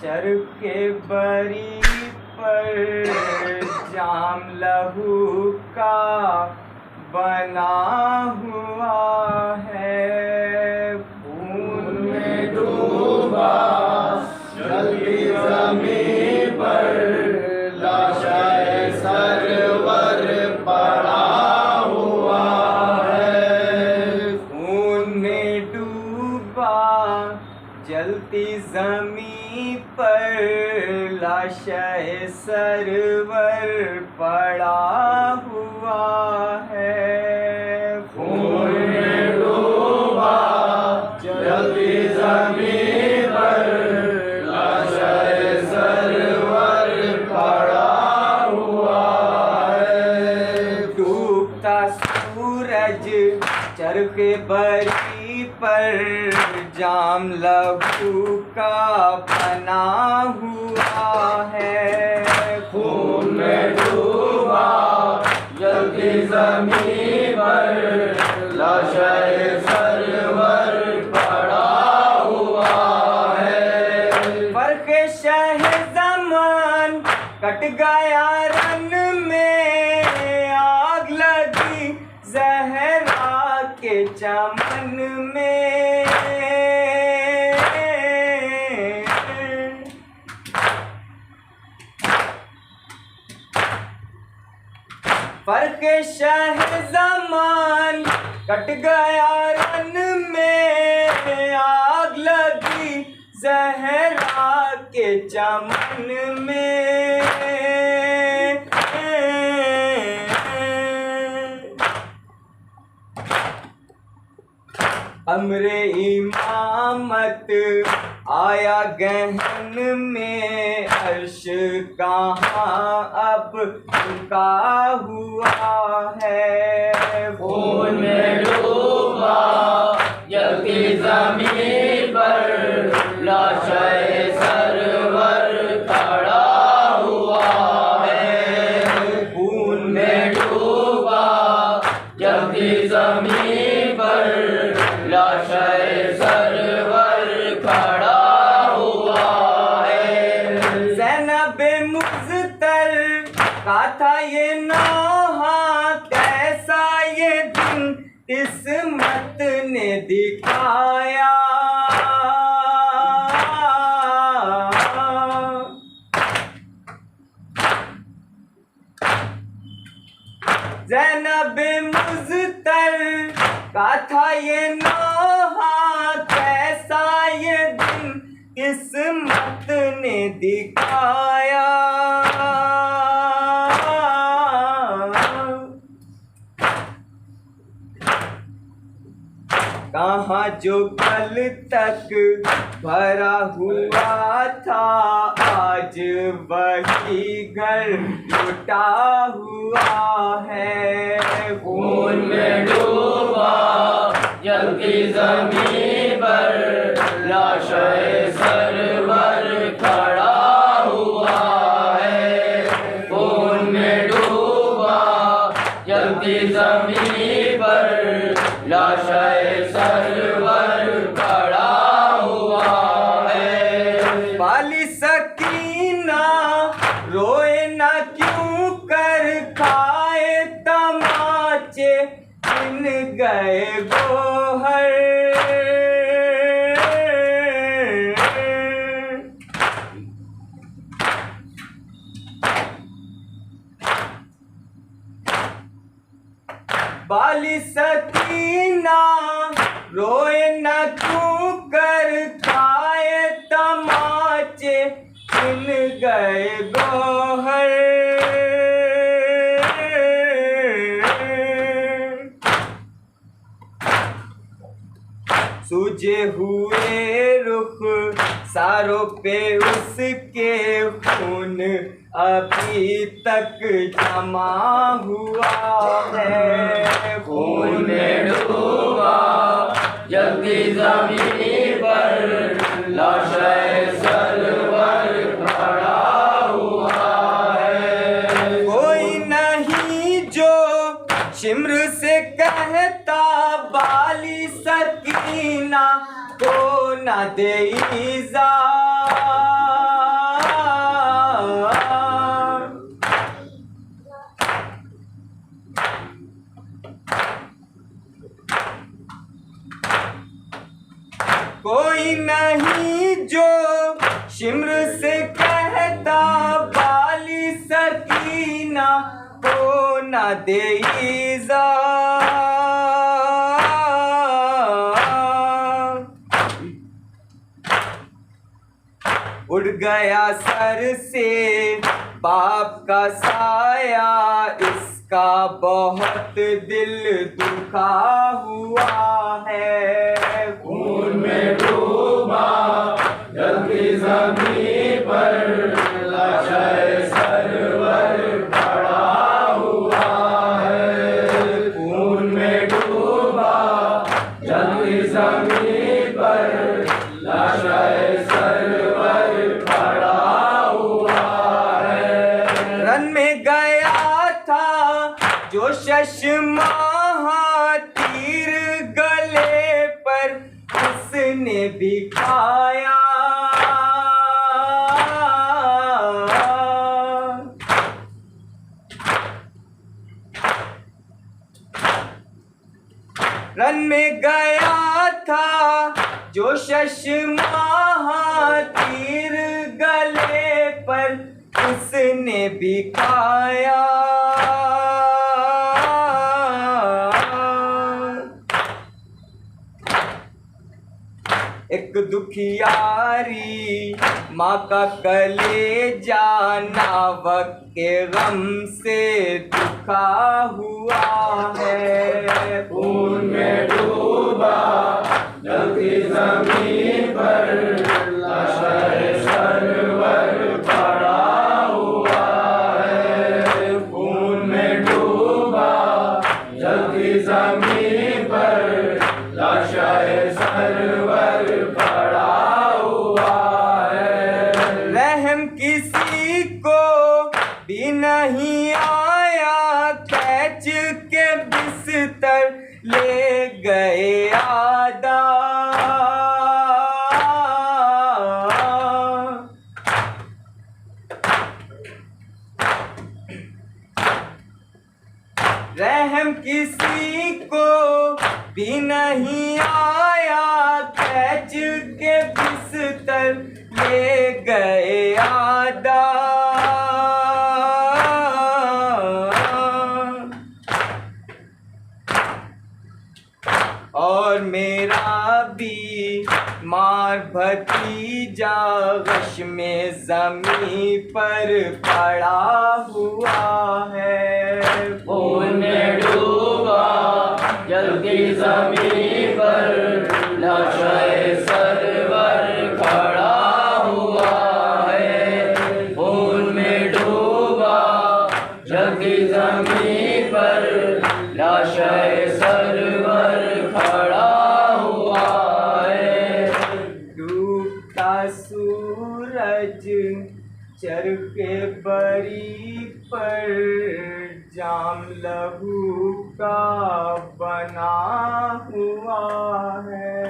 चरखे बरी पर जाम लहू का बना हुआ है। खून में डूबा जलती ज़मीं पर लाशाए सरवर पड़ा हुआ है। खून में डूबा जलती ज़मीं पर लाशाए सरवर पड़ा हुआ है। खून में डूबा जलती ज़मीं पर लाशाए सरवर पड़ा हुआ है। डूबता सूरज चरखे बरी पर जाम लहू का बना हुआ है। खून में डूबा जलती ज़मीं पर लाशाए सरवर पड़ा हुआ है। फर्क शह ज़मान कट गया रन में, आग लगी ज़हरा के चमन में। फर्क शह ज़मान कट गया रन में, आग लगी ज़हरा के चमन में। अमरे इमामत आया गहन में, अर्श कहाँ अब झुका हुआ है। खून में डूबा जलती ज़मीं पर लाशाए सरवर खड़ा हुआ है। खून में डूबा जलती ज़मीं पर लाशाए सरवर खड़ा हुआ है। ज़ैनबे मुज़्तर का था ये नौहा, कैसा ये दिन किस्मत ने दिखाया। ज़ैनबे मुज़्तर का था ये नौहा, कैसा ये दिन किस्मत ने दिखाया। कहाँ जो कल तक भरा हुआ था, आज वही घर लुटा हुआ है। खून में डूबा जलती ज़मीं पर लाशाए सरवर खड़ा हुआ है। खून में डूबा जलती ज़मीं पर लाशाए सरवर खड़ा हुआ है। बाली सकीना रोए न क्यों कर, खाए तमाचे इन गए गोहर। बाली सकीना रोए न क्यों कर, खाए तमाचे इन गए गोहर। सूझे हुए रुख सारों पे उसके खून अभी तक जमा हुआ है। खून में डूबा जलती ज़मीं पर लाशाए सरवर खड़ा हुआ है। कोई नहीं जो शिम्र से कहता बाली सकीना को न देईजा कोई नहीं जो शिम्र से कहता बाली सकीना को न देईजा उड़ गया सर से बाप का साया इसका बहुत दिल दुखा हुआ है खून में डूबा जलती जमीन पर लाशें सरवर पड़ा हुआ है खून में डूबा जलती जमीन पर लाशें सरवर पड़ा हुआ है रन में गया था जो शशमाहा तीर गले पर उसने भी खाया रन में गया था जो शशमाहा तीर गले पर उसने भी खाया एक दुखियारी माँ का कलेजा नावक के गम से दुखा हुआ है खून में डूबा जलती जमीन पर लाशें सरवर पड़ा हुआ है खून में डूबा जलती जमीन पर लाशें सरवर पड़ा हुआ है रहम किसी को भी नहीं आया खैच के बिस्तर ले गए आदा रहम किसी को भी नहीं आया खैच के बिस्तर ले गए आदा और मेरा भी मार भतीजा गश में जमीन पर पड़ा हुआ है खून में डूबा जलती जमीन पर लाशें सरवर खड़ा हुआ है खून में डूबा जलती जमीन पर लाशें सरवर खड़ा हुआ है डूबता सूरज चरखे बरी पर जाम लहू का बना हुआ है